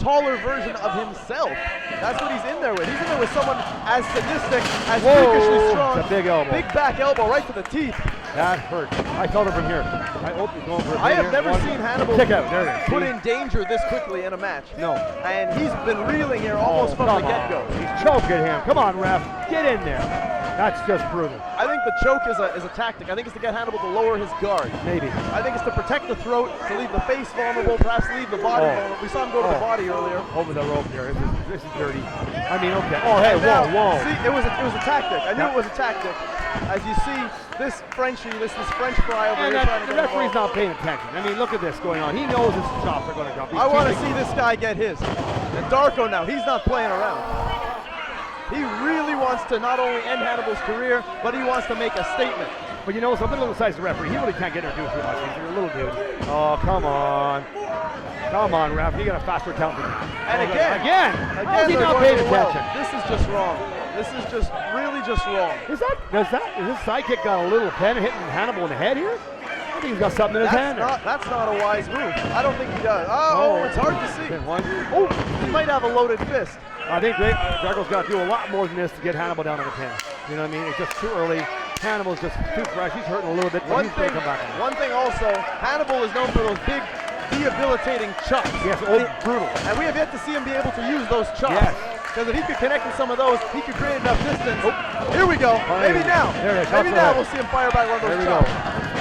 taller version of himself. That's what he's in there with. He's in there with someone as sadistic, as freakishly strong. It's a big elbow. Big back elbow right to the teeth. That hurt. I felt it from here. I hope he's going for it. I have never seen Hannibal kick out. There it is. put in danger this quickly in a match. No. And he's been reeling here almost from the come on. get-go. He's choking him. Come on, ref. Get in there. That's just brutal. I think the choke is a tactic. I think it's to get Hannibal to lower his guard. Maybe. I think it's to protect the throat, to leave the face vulnerable, perhaps leave the body vulnerable. We saw him go to the body earlier. Over the rope here. This is dirty. I mean, okay. Oh, hey, whoa. See, it was a tactic. I knew it was a tactic. As you see, this Frenchie, this French fry over here trying to the get referee's involved. not paying attention. I mean, look at this going on. He knows his chops are going to drop. I want to see this guy get his. And Darko now, he's not playing around. He really wants to not only end Hannibal's career, but he wants to make a statement. But you know, something a little size the referee, he really can't get introduced too much. He's a little dude. Oh, come on. Come on, ref. You got a faster count than me. And again, how is he not paying attention? This is just wrong. This is just really just wrong. Is this sidekick got a little pen hitting Hannibal in the head here? I think he's got something in his hand. That's not a wise move. I don't think he does. Oh, it's hard to see. Oh, he might have a loaded fist. I think Darko's got to do a lot more than this to get Hannibal down to the pin. You know what I mean? It's just too early. Hannibal's just too fresh. He's hurting a little bit, but he's going to come back. One thing also, Hannibal is known for those big, debilitating chops. Yes, brutal. And we have yet to see him be able to use those chops. Yes. Because if he could connect with some of those, he could create enough distance. Oh, here we go. Maybe now. There it is. Maybe now we'll see him fire back one of those chops.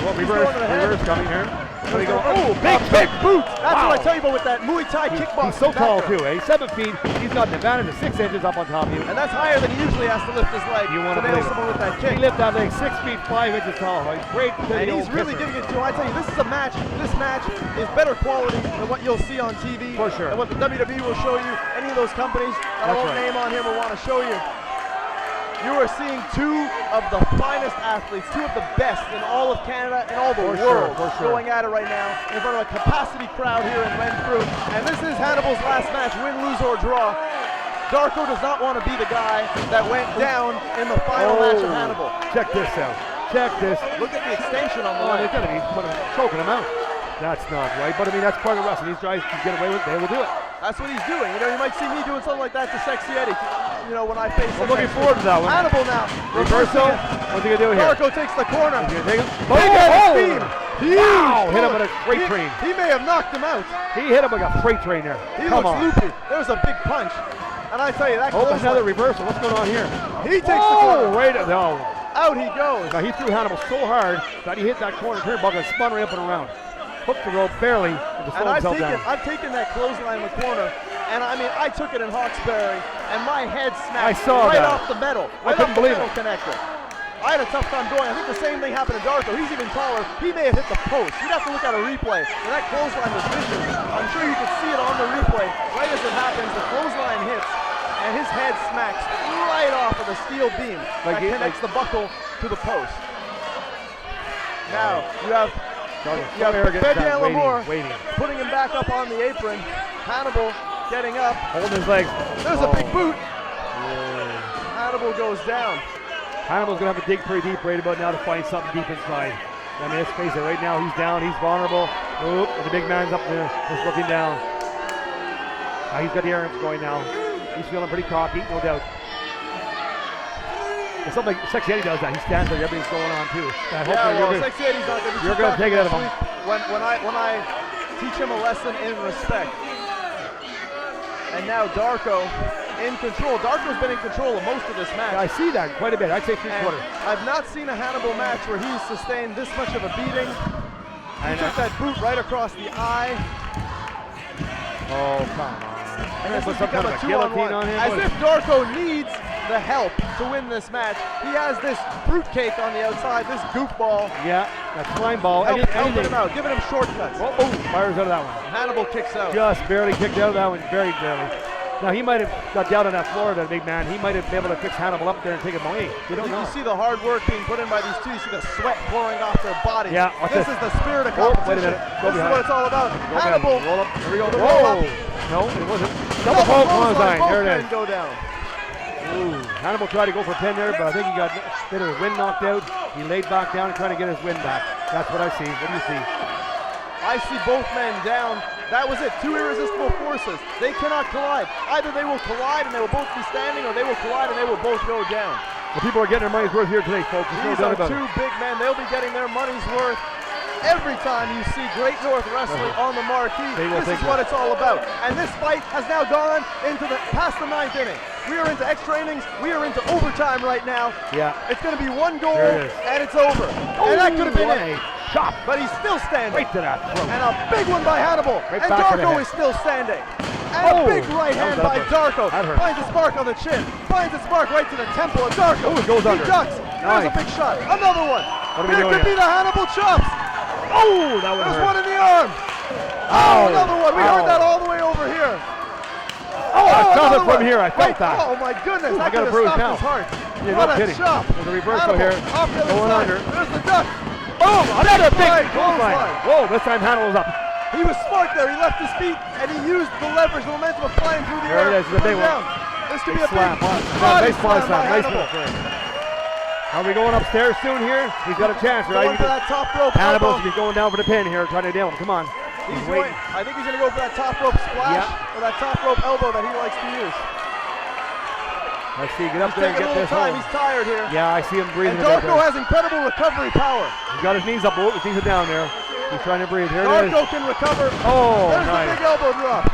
Well, reverse coming here. There we go. Oh, big boot. That's what I tell you about with that Muay Thai kickboxing. He's so tall too, eh? 7 feet. He's got an advantage of 6 inches up on top of you. And that's higher than he usually has to lift his leg. You want to nail someone with that kick. He lifted that leg 6 feet 5 inches tall. Right? Great. And he's really giving it to him. I tell you, this is a match. This match is better quality than what you'll see on TV. For sure. And what the WWE will show you. Any of those companies that I won't name on here will want to show you. You are seeing two of the finest athletes, two of the best in all of Canada and all the world going at it right now in front of a capacity crowd here in Renfrew. And this is Hannibal's last match, win, lose, or draw. Darko does not want to be the guy that went down in the final match of Hannibal. Check this out. Check this. Look at the extension on the leg. He's choking him out. That's not right, but I mean, that's part of wrestling. These guys can get away with it, they will do it. That's what he's doing. You know, you might see me doing something like that to Sexy Eddie, you know, when I face him. I'm looking forward to that one. Hannibal now. Reversal. What's he going to do here? Darko takes the corner. Big speed. Wow! Hit him with a freight train. He may have knocked him out. He hit him like a freight train there. He looks loopy. There was a big punch. And I tell you, that close another reversal. What's going on here? He takes the corner. Out he goes. Now he threw Hannibal so hard that he hit that corner turnbuckle and spun right up and around. Hooked the rope barely to slow himself down. I've taken that clothesline in the corner, and I mean, I took it in Hawkesbury, and my head snapped off the metal. I couldn't believe it. Connector. I had a tough time going. I think the same thing happened to Darko. He's even taller. He may have hit the post. You'd have to look at a replay. And that clothesline was vicious. I'm sure you could see it on the replay. Right as it happens, the clothesline hits, and his head smacks right off of the steel beam that connects the buckle to the post. Now, you have Fedyan Lamore putting him back up on the apron. Hannibal getting up. Holding his legs. There's a big boot. Hannibal goes down. Hannibal's going to have to dig pretty deep right about now to find something deep inside. I mean, let's face it, right now he's down, he's vulnerable. Oop, and the big man's up there, just looking down. Now he's got the arms going now. He's feeling pretty cocky, no doubt. It's something like Sexy Eddie does that. He stands there, everything's going on too. Sexy Eddie's not going to be You're going to take it out of him. When I teach him a lesson in respect. And now Darko in control. Darko's been in control of most of this match. I see that quite a bit. I'd say 3/4. I've not seen a Hannibal match where he's sustained this much of a beating. He took that boot right across the eye. Oh, come on. And this has become a 2-on-1. As if Darko needs the help to win this match. He has this fruitcake on the outside, this goofball. Yeah, that slime ball. Helping him out, giving him shortcuts. Oh, fires out of that one. Hannibal kicks out. Just barely kicked out of that one, very barely. Now he might have got down on that floor, that big man. He might have been able to fix Hannibal up there and take him away. You don't know. You see the hard work being put in by these two. You see the sweat pouring off their bodies. Yeah, this is the spirit of competition. Wait a minute. This is what it's all about. Hannibal. Roll up. Here we go. Whoa. No, it wasn't. Double fault clothesline. There it is. Go down. Ooh. Hannibal tried to go for a pin there, but I think he got a bit of his wind knocked out. He laid back down and tried to get his wind back. That's what I see. What do you see? I see both men down. That was it. Two irresistible forces. They cannot collide. Either they will collide and they will both be standing, or they will collide and they will both go down. The people are getting their money's worth here today, folks. These are two big men. They'll be getting their money's worth. Every time you see Great North Wrestling on the marquee, this is what it's all about. And this fight has now gone into past the 9th inning. We are into extra innings. We are into overtime right now. Yeah. It's going to be one goal, and it's over. And that could have been it. Shot. But he's still standing. Right to that throat. And a big one by Hannibal. Right and Darko is still standing. And a big right hand by Darko. Finds a spark on the chin. Finds a spark right to the temple of Darko. Oh, it goes under. He ducks. There's a big shot. Another one. What are we doing could be the Hannibal chops. Oh, that was There's one in the arm. Oh, another one. We heard that all the way over here. Oh, I felt it from here. I felt that. Oh my goodness, that got could a have bruise stopped now. his heart. You're What not a kidding. chop. There's a reversal here. Off the other Going side. under. There's the duck. Boom! Another big clothesline. Whoa, this time Hannibal's up. He was smart there. He left his feet and he used the leverage, the momentum of flying through the air. There it is, the big one. This could be a Slam. big Nice slam slam. by Nice Hannibal. one. Are we going upstairs soon here? He's got a chance, right? Going for that top rope. Hannibal's elbow. going down for the pin here, trying to nail him. Come on. He's going. I think he's going to go for that top rope splash or that top rope elbow that he likes to use. Let's see, get up He's there and taking get a this little time. home. He's tired here. Yeah, I see him breathing. And Darko has incredible recovery power. He's got his knees up, his knees are down there. He's trying to breathe. Here it is. Darko can recover. Oh, There's nice. the big elbow drop.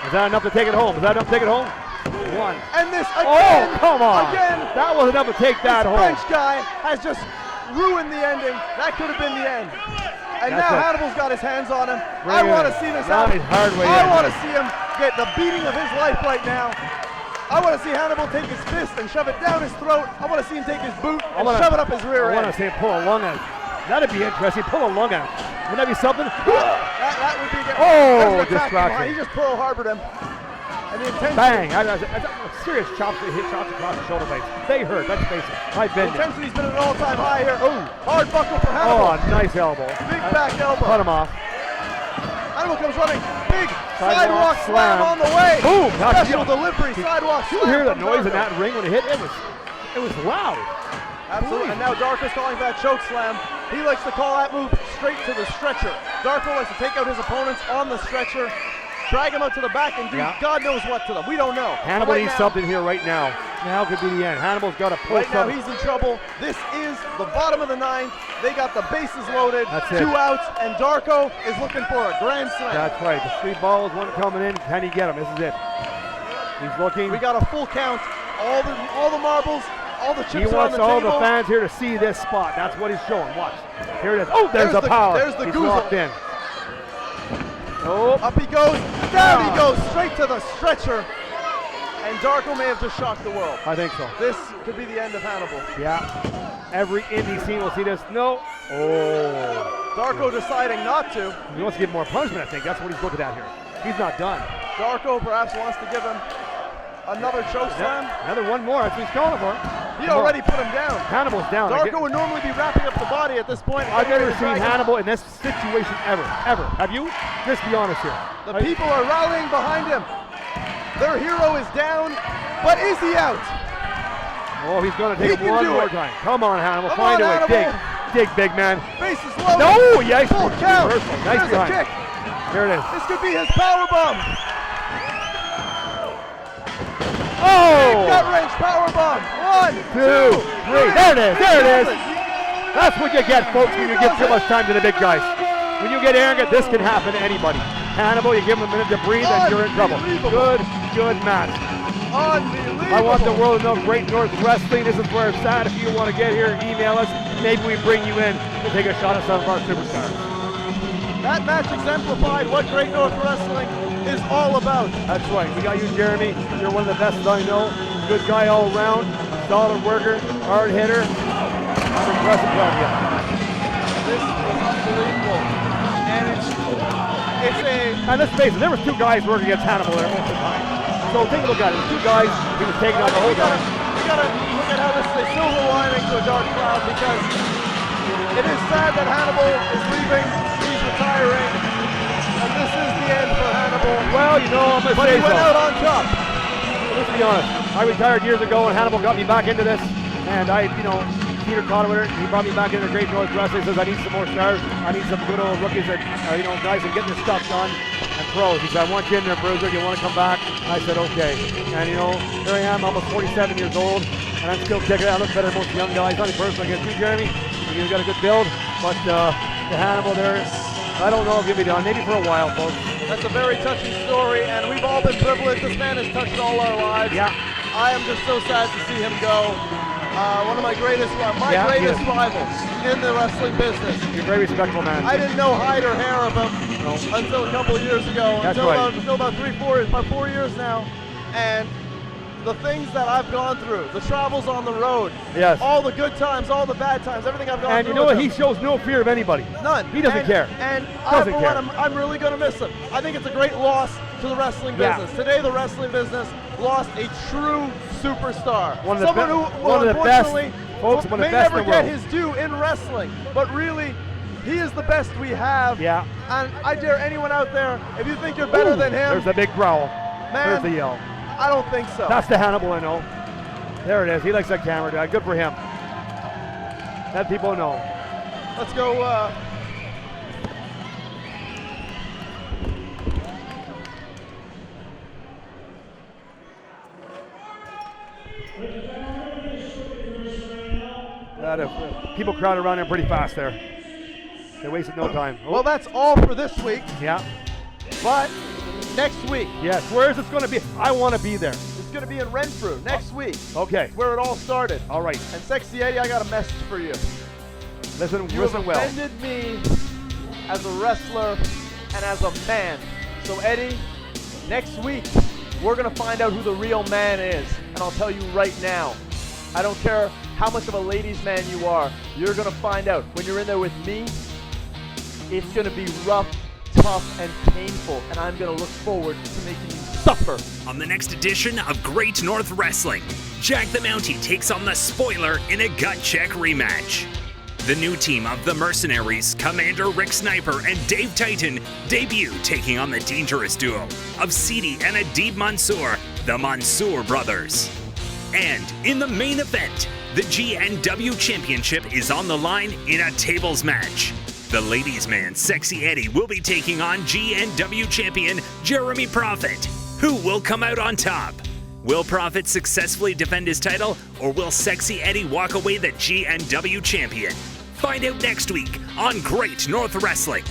Is that enough to take it home? Is that enough to take it home? One. And this again. Oh, come on. Again. That was enough to take that home. French guy has just ruined the ending. That could have been the end. And That's now it. Hannibal's got his hands on him. Bring I it want to in. see this Now happen. he's hard way I in. want to see him get the beating of his life right now. I want to see Hannibal take his fist and shove it down his throat. I want to see him take his boot and shove it up his rear I end. want to see him pull a lung out. That'd be interesting. Pull a lung out. Wouldn't that be something? That would be good. Oh, There's an attack distraction. behind. He just Pearl Harbored him. And the intensity. Bang! Serious chops that hit shots across the shoulder blades. They hurt, let's face it. I've been The there. intensity's been at an all-time high here. Oh. Hard buckle for Hannibal. Oh, nice elbow. Big back elbow. Cut him off. Hannibal comes running. Big Sidewalk sidewalk slam on the way. Boom. Special delivery sidewalk Did slam. you hear the from noise in Darko. that ring when it hit? It was loud. Absolutely. And now Darko's calling for that choke slam. He likes to call that move straight to the stretcher. Darko likes to take out his opponents on the stretcher, drag him out to the back, and do God knows what to them. We don't know. Hannibal Right needs now- something here right now. Now could be the end. Hannibal's got to pull Right now something. he's in trouble. This is the bottom of the ninth. They got the bases loaded. That's it. 2 outs, and Darko is looking for a grand slam. That's right. The 3 balls, 1 coming in. Can he get him? This is it. He's looking. We got a full count. All the marbles, all the chips He are on wants the all table. the fans here to see this spot. That's what he's showing. Watch. Here it is. Oh, there's the power. There's the he's goozle. locked in. Oh, Up he goes. Down he goes. Straight to the stretcher. And Darko may have just shocked the world. I think so. This could be the end of Hannibal. Yeah. Every indie scene will see this. No. Oh. Darko deciding not to. He wants to give more punishment, I think. That's what he's looking at here. He's not done. Darko perhaps wants to give him another choke slam. Another one more. That's what he's calling for. He Come on. already put him down. Hannibal's down. Darko would normally be wrapping up the body at this point. I've never Getting ready seen to drag him. Hannibal in this situation ever. Ever. Have you? Just be honest here. The people are rallying behind him. Their hero is down, but is he out? Oh, he's going to He take can it one do more it. time. Come on, Hannibal. Come Find on, a way. Dig. Hannibal. Dig, big man. Bases loaded. No, yes. Full count. Reversal. Nice There's a behind. kick. Here it is. This could be his power bomb. Oh! Gut wrench power bomb. 1, 2, 3. There it is. There it is. That's what you get, folks, when you give too much time to the big guys. When you get arrogant, this can happen to anybody. Hannibal, you give him a minute to breathe and you're in trouble. Good match. Unbelievable. I want the world to know Great North Wrestling. This is where it's at. If you want to get here, email us. Maybe we bring you in to take a shot at some of our superstars. That match exemplified what Great North Wrestling is all about. That's right. We got you, Jeremy. You're one of the best I know. Good guy all around. Solid worker. Hard hitter. I'm impressed with you. This is unbelievable. And And let's face it, there was 2 guys working against Hannibal there most of the time. So take a look at it. 2 guys. He was taking on the whole time. we gotta look at how this is a silver lining to a dark cloud, because it is sad that Hannibal is leaving. He's retiring. And this is the end for Hannibal. Well, you know, I'm going to But say he went so. out on top. Let's be honest. I retired years ago, and Hannibal got me back into this. And Peter Conway, he brought me back into Great North Wrestling. Says I need some more stars. I need some good old rookies that, guys that get their stuff done, and pros. He said, I want you in there, Bruiser. You want to come back? I said, okay. And here I am, almost 47 years old, and I'm still kicking. I look better than most young guys. Nothing personal against you, Jeremy. You've got a good build, but to Hannibal there. I don't know if he'll be done. Maybe for a while, folks. That's a very touching story, and we've all been privileged. This man has touched all our lives. Yeah. I am just so sad to see him go. One of my greatest rivals in the wrestling business. You're a very respectful man. I didn't know hide or hair of him until a couple of years ago. That's until right. about 4 years now. And the things that I've gone through, the travels on the road, Yes. all the good times, all the bad times, everything I've gone through. And you know what? with He him. shows no fear of anybody. None. He doesn't care. And Doesn't for care. one, I'm really going to miss him. I think it's a great loss to the wrestling Yeah. business. Today, the wrestling business lost a true superstar. One of the Someone be- who one of the best, unfortunately folks, one of the may best never in the get world. his due in wrestling, but really, he is the best we have. Yeah. And I dare anyone out there, if you think you're better Ooh, than him, There's a big growl. man, There's the yell. I don't think so. That's the Hannibal I know. There it is. He likes that camera, guy. Good for him. Let people know. Let's go. People crowd around him pretty fast there. They wasted no time. Oh, Well, that's all for this week. yeah. But next week, Yes. Where is this going to be? I want to be there. it's going to be in Renfrew next week, Okay. where it all started. All right. And Sexy Eddie, I got a message for you. Listen You have well. offended me as a wrestler and as a man. So Eddie, next week, we're going to find out who the real man is. And I'll tell you right now, I don't care how much of a ladies' man you are, you're going to find out. When you're in there with me, it's going to be rough, tough, and painful. And I'm going to look forward to making you suffer. On the next edition of Great North Wrestling, Jack the Mountie takes on the Spoiler in a gut check rematch. The new team of the Mercenaries, Commander Rick Sniper and Dave Titan, debut taking on the dangerous duo of Sidi and Adib Mansour, the Mansour brothers. And in the main event, the GNW Championship is on the line in a tables match. The ladies' man, Sexy Eddie, will be taking on GNW champion Jeremy Prophet. Who will come out on top? Will Prophet successfully defend his title, or will Sexy Eddie walk away the GNW champion? Find out next week on Great North Wrestling.